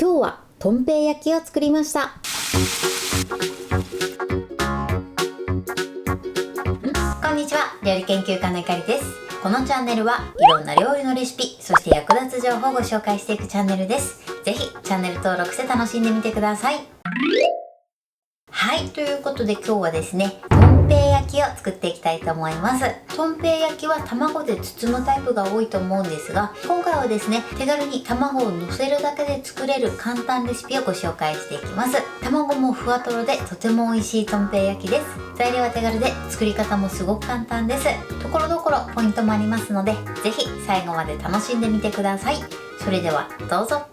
今日はとんぺい焼きを作りました。こんにちは、料理研究家のゆかりです。このチャンネルはいろんな料理のレシピ、そして役立つ情報をご紹介していくチャンネルです。ぜひチャンネル登録して楽しんでみてください。はい、ということで今日はですね、とんぺい焼きを作っていきたいと思います。とんぺい焼きは卵で包むタイプが多いと思うんですが、今回はですね、手軽に卵を乗せるだけで作れる簡単レシピをご紹介していきます。卵もふわとろでとても美味しいとんぺい焼きです。材料は手軽で作り方もすごく簡単です。ところどころポイントもありますので、ぜひ最後まで楽しんでみてください。それではどうぞ。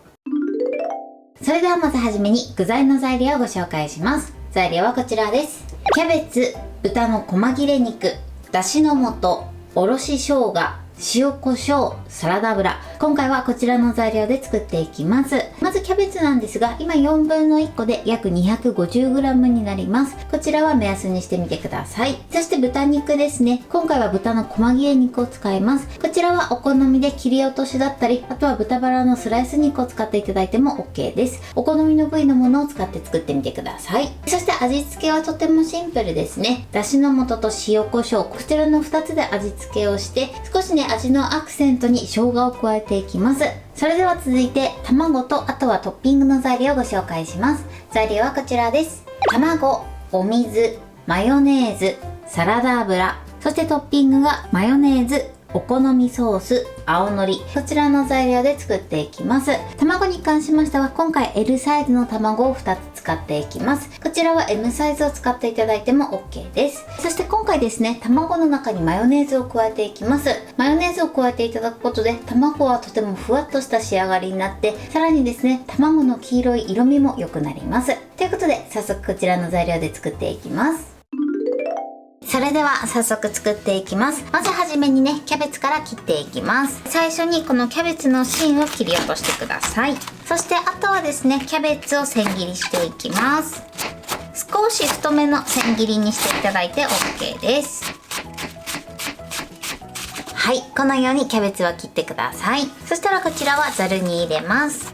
それではまずはじめに具材の材料をご紹介します。材料はこちらです。キャベツ、豚の細切れ肉、だしの素、おろし生姜、塩コショウ、サラダ油。今回はこちらの材料で作っていきます。まずキャベツなんですが、今4分の1個で約 250g になります。こちらは目安にしてみてください。そして豚肉ですね。今回は豚の細切れ肉を使います。こちらはお好みで切り落としだったり、あとは豚バラのスライス肉を使っていただいても OK です。お好みの部位のものを使って作ってみてください。そして味付けはとてもシンプルですね。だしの素と塩コショウ、こちらの2つで味付けをして、少しね味のアクセントに生姜を加えていきます。それでは続いて卵とあとはトッピングの材料をご紹介します。材料はこちらです。卵、お水、マヨネーズ、サラダ油、そしてトッピングがマヨネーズ、お好みソース、青のり、こちらの材料で作っていきます。卵に関しましては今回 L サイズの卵を2つ使っていきます。こちらは M サイズを使っていただいても OK です。そして今回ですね、卵の中にマヨネーズを加えていきます。マヨネーズを加えていただくことで卵はとてもふわっとした仕上がりになって、さらにですね、卵の黄色い色味も良くなります。ということで早速こちらの材料で作っていきます。それでは早速作っていきます。まずはじめにね、キャベツから切っていきます。最初にこのキャベツの芯を切り落としてください。そしてあとはですね、キャベツを千切りしていきます。少し太めの千切りにしていただいて OK です。はい、このようにキャベツは切ってください。そしたらこちらはざるに入れます。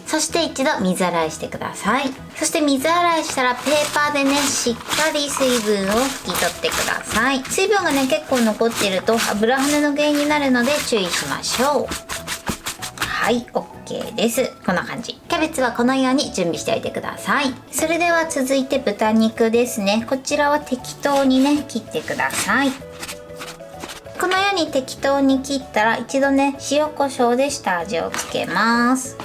そして一度水洗いしてください。そして水洗いしたらペーパーでね、しっかり水分を拭き取ってください。水分がね、結構残っていると油跳ねの原因になるので注意しましょう。はい、OK です。こんな感じ。キャベツはこのように準備しておいてください。それでは続いて豚肉ですね。こちらは適当にね、切ってください。このように適当に切ったら一度ね、塩コショウで下味をつけます。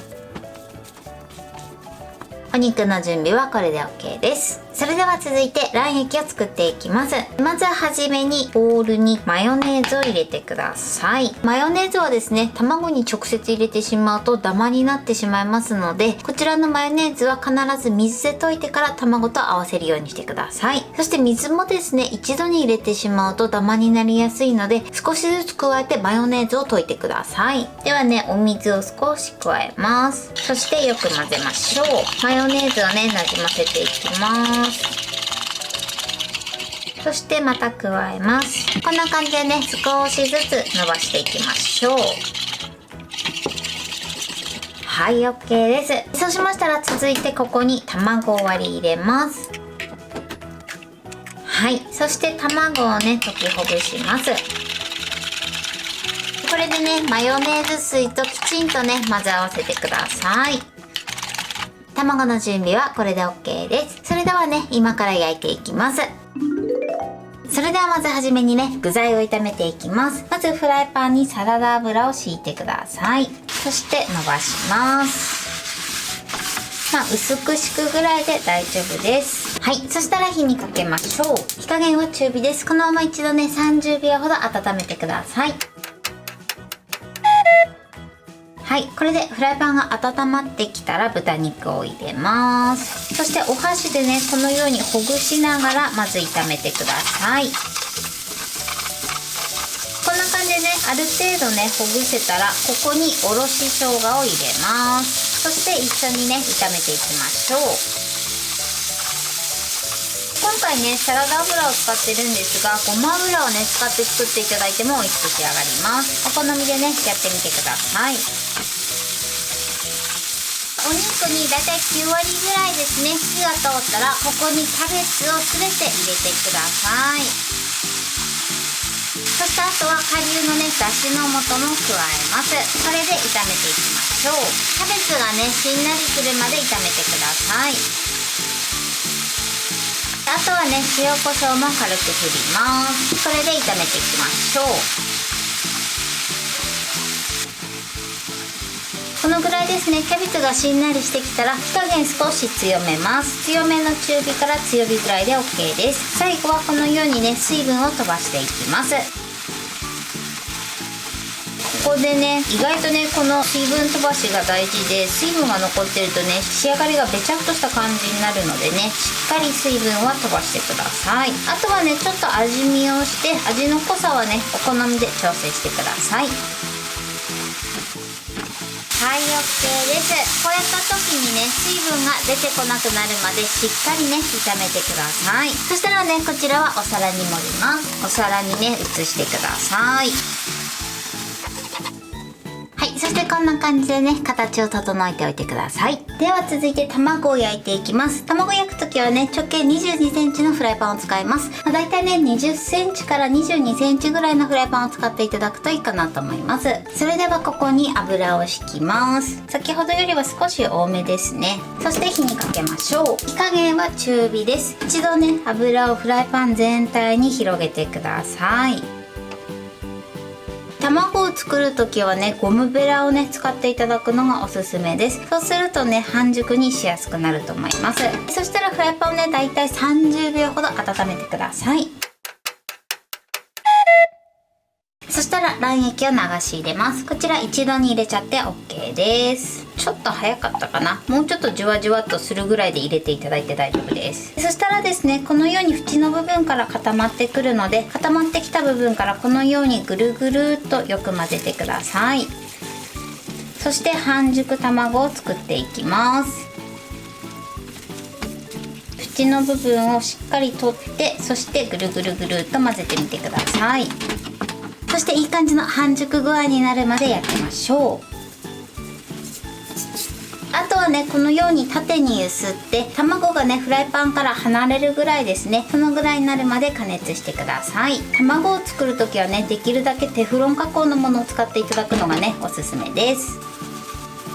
お肉の準備はこれで OK です。それでは続いて卵液を作っていきます。まずはじめにボウルにマヨネーズを入れてください。マヨネーズはですね、卵に直接入れてしまうとダマになってしまいますので、こちらのマヨネーズは必ず水で溶いてから卵と合わせるようにしてください。そして水もですね、一度に入れてしまうとダマになりやすいので、少しずつ加えてマヨネーズを溶いてください。ではね、お水を少し加えます。そしてよく混ぜましょう。マヨネーズをね、なじませていきます。そしてまた加えます。こんな感じでね、少しずつ伸ばしていきましょう。はい、OK です。そうしましたら続いてここに卵を割り入れます。はい、そして卵をね、溶きほぐします。これでね、マヨネーズ水ときちんとね、混ぜ合わせてください。卵の準備はこれで OK です。それではね、今から焼いていきます。それではまずはじめにね、具材を炒めていきます。まずフライパンにサラダ油を敷いてください。そして伸ばします。薄く敷くぐらいで大丈夫です。はい、そしたら火にかけましょう。火加減は中火です。このまま一度ね、30秒ほど温めてください。はい、これでフライパンが温まってきたら豚肉を入れます。そしてお箸でね、このようにほぐしながらまず炒めてください。こんな感じでね、ある程度ね、ほぐせたらここにおろし生姜を入れます。そして一緒にね、炒めていきましょう。今回ね、サラダ油を使ってるんですが、ごま油をね、使って作っていただいても美味しく仕上がります。お好みでね、やってみてください。にだいたい9割ぐらいですね、火が通ったらここにキャベツを全て入れてください。そしてあとは顆粒のねだしの素も加えます。これで炒めていきましょう。キャベツがねしんなりするまで炒めてください。あとはね塩コショウも軽く振ります。これで炒めていきましょう。このぐらいですね。キャベツがしんなりしてきたら火加減少し強めます。強めの中火から強火ぐらいで OK です。最後はこのようにね水分を飛ばしていきます。ここでね意外とねこの水分飛ばしが大事で、水分が残ってるとね仕上がりがべちゃっとした感じになるのでね、しっかり水分は飛ばしてください。あとはねちょっと味見をして味の濃さはねお好みで調整してください。はい、 OK です。こうやった時にね水分が出てこなくなるまでしっかりね炒めてください。そしたらねこちらはお皿に盛ります。お皿にね移してください。はい、そしてこんな感じでね形を整えておいてください。では続いて卵を焼いていきます。卵焼くときはね直径22センチのフライパンを使います。だいたいね20センチから22センチぐらいのフライパンを使っていただくといいかなと思います。それではここに油を敷きます。先ほどよりは少し多めですね。そして火にかけましょう。火加減は中火です。一度ね油をフライパン全体に広げてください。卵を作るときはねゴムベラをね使っていただくのがおすすめです。そうするとね半熟にしやすくなると思います。そしたらフライパンをねだいたい30秒ほど温めてください。そしたら卵液を流し入れます。こちら一度に入れちゃって OK です。ちょっと早かったかな。もうちょっとじわじわっとするぐらいで入れていただいて大丈夫です。そしたらですねこのように縁の部分から固まってくるので、固まってきた部分からこのようにぐるぐるっとよく混ぜてください。そして半熟卵を作っていきます。縁の部分をしっかり取って、そしてぐるぐるぐるっと混ぜてみてください。そしていい感じの半熟具合になるまで焼きましょう。あとはねこのように縦に揺すって卵がねフライパンから離れるぐらいですね、そのぐらいになるまで加熱してください。卵を作る時はねできるだけテフロン加工のものを使っていただくのがねおすすめです。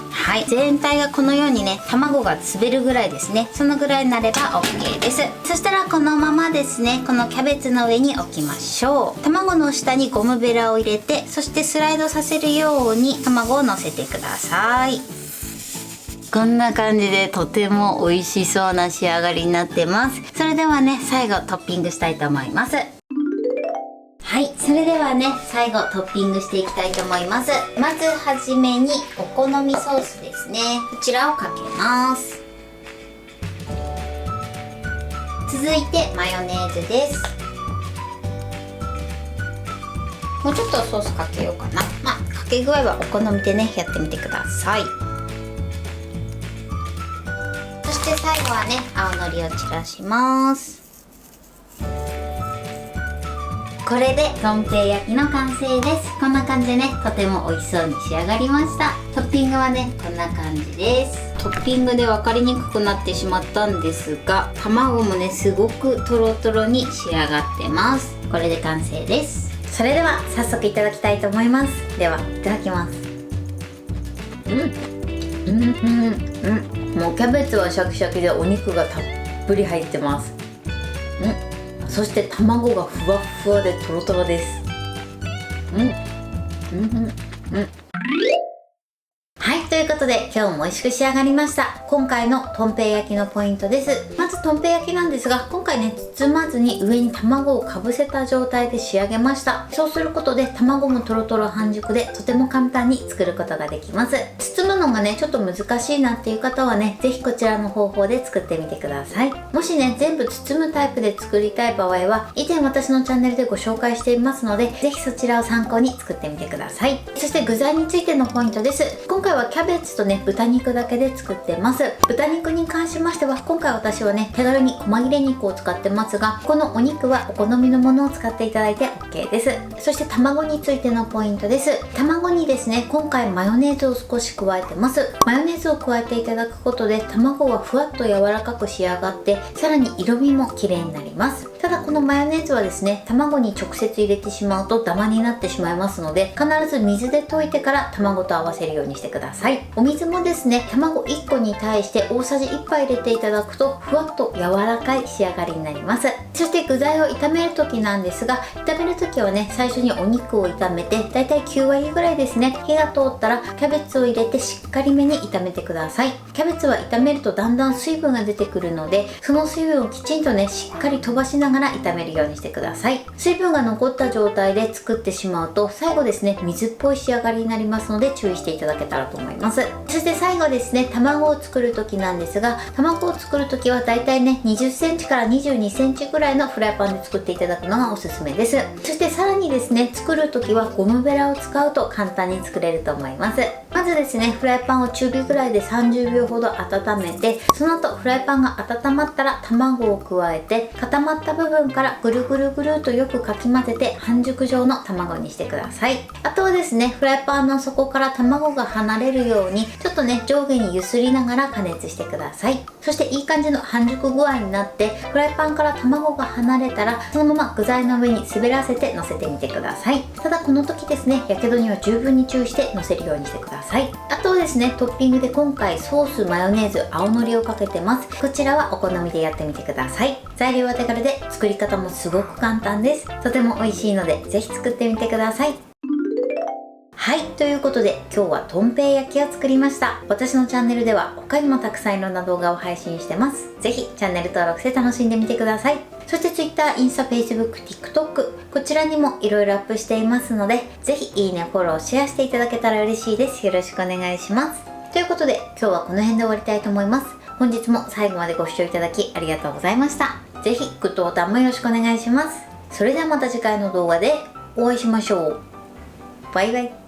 はい、全体がこのようにね卵が滑るぐらいですね、そのぐらいになれば OK です。そしたらこのままですねこのキャベツの上に置きましょう。卵の下にゴムベラを入れて、そしてスライドさせるように卵を乗せてください。こんな感じでとても美味しそうな仕上がりになってます。それではね最後トッピングしたいと思います。はい、それではね最後トッピングしていきたいと思います。まずはじめにお好みソースですね、こちらをかけます。続いてマヨネーズです。もうちょっとソースかけようかな。かけ具合はお好みでねやってみてください。そして最後はね青のりを散らします。これでとんぺい焼きの完成です。こんな感じでねとても美味しそうに仕上がりました。トッピングはねこんな感じです。トッピングで分かりにくくなってしまったんですが、卵もねすごくトロトロに仕上がってます。これで完成です。それでは早速いただきたいと思います。ではいただきます。もうキャベツはシャキシャキでお肉がたっぷり入ってます。そして卵がふわふわでトロトロです。はい、ということで今日も美味しく仕上がりました。今回のとんぺい焼きのポイントです。まずとんぺい焼きなんですが、今回ね包まずに上に卵をかぶせた状態で仕上げました。そうすることで卵もトロトロ半熟でとても簡単に作ることができます。包むのがねちょっと難しいなっていう方はね是非こちらの方法で作ってみてください。もしね全部包むタイプで作りたい場合は以前私のチャンネルでご紹介していますので、是非そちらを参考に作ってみてください。そして具材についてのポイントです。今回はキャベツとね豚肉だけで作ってます。豚肉に関しましては今回私はね手軽に細切れ肉を使ってますが、このお肉はお好みのものを使っていただいて OK です。そして卵についてのポイントです。卵にですね今回マヨネーズを少し加えてます。マヨネーズを加えていただくことで卵はふわっと柔らかく仕上がって、さらに色味も綺麗になります。ただこのマヨネーズはですね卵に直接入れてしまうとダマになってしまいますので、必ず水で溶いてから卵と合わせるようにしてください。お水もですね卵1個に対して大さじ1杯入れていただくとふわっと柔らかい仕上がりになります。そして具材を炒める時なんですが、炒める時はね最初にお肉を炒めてだいたい9割ぐらいですね、火が通ったらキャベツを入れてしっかりめに炒めてください。キャベツは炒めるとだんだん水分が出てくるので、その水分をきちんとねしっかり飛ばしながら炒めるようにしてください。水分が残った状態で作ってしまうと最後ですね水っぽい仕上がりになりますので注意していただけたらと思います。そして最後ですね卵を作る時なんですが、卵を作る時はだいたいね20センチから22センチぐらいのフライパンで作っていただくのがおすすめです。そしてさらにですね作る時はゴムベラを使うと簡単に作れると思います。まずですねフライパンを中火ぐらいで30秒ほど温めて、その後フライパンが温まったら卵を加えて、固まった部分からぐるぐるぐるとよくかき混ぜて半熟状の卵にしてください。あとはですねフライパンの底から卵が離れるようにちょっとね上下に揺すりながら加熱してください。そしていい感じの半熟具合になってフライパンから卵が離れたら、そのまま具材の上に滑らせて乗せてみてください。ただこの時ですねやけどには十分に注意して乗せるようにしてください。あとはですねトッピングで今回ソース、マヨネーズ、青のりをかけてます。こちらはお好みでやってみてください。材料は手軽で作り方もすごく簡単です。とても美味しいのでぜひ作ってみてください。はい、ということで今日はとんぺい焼きを作りました。私のチャンネルでは他にもたくさんいろんな動画を配信してます。ぜひチャンネル登録して楽しんでみてください。そして Twitter、インスタ、Facebook、TikTok こちらにもいろいろアップしていますので、ぜひいいね、フォロー、シェアしていただけたら嬉しいです。よろしくお願いします。ということで今日はこの辺で終わりたいと思います。本日も最後までご視聴いただきありがとうございました。ぜひグッドボタンもよろしくお願いします。それではまた次回の動画でお会いしましょう。バイバイ。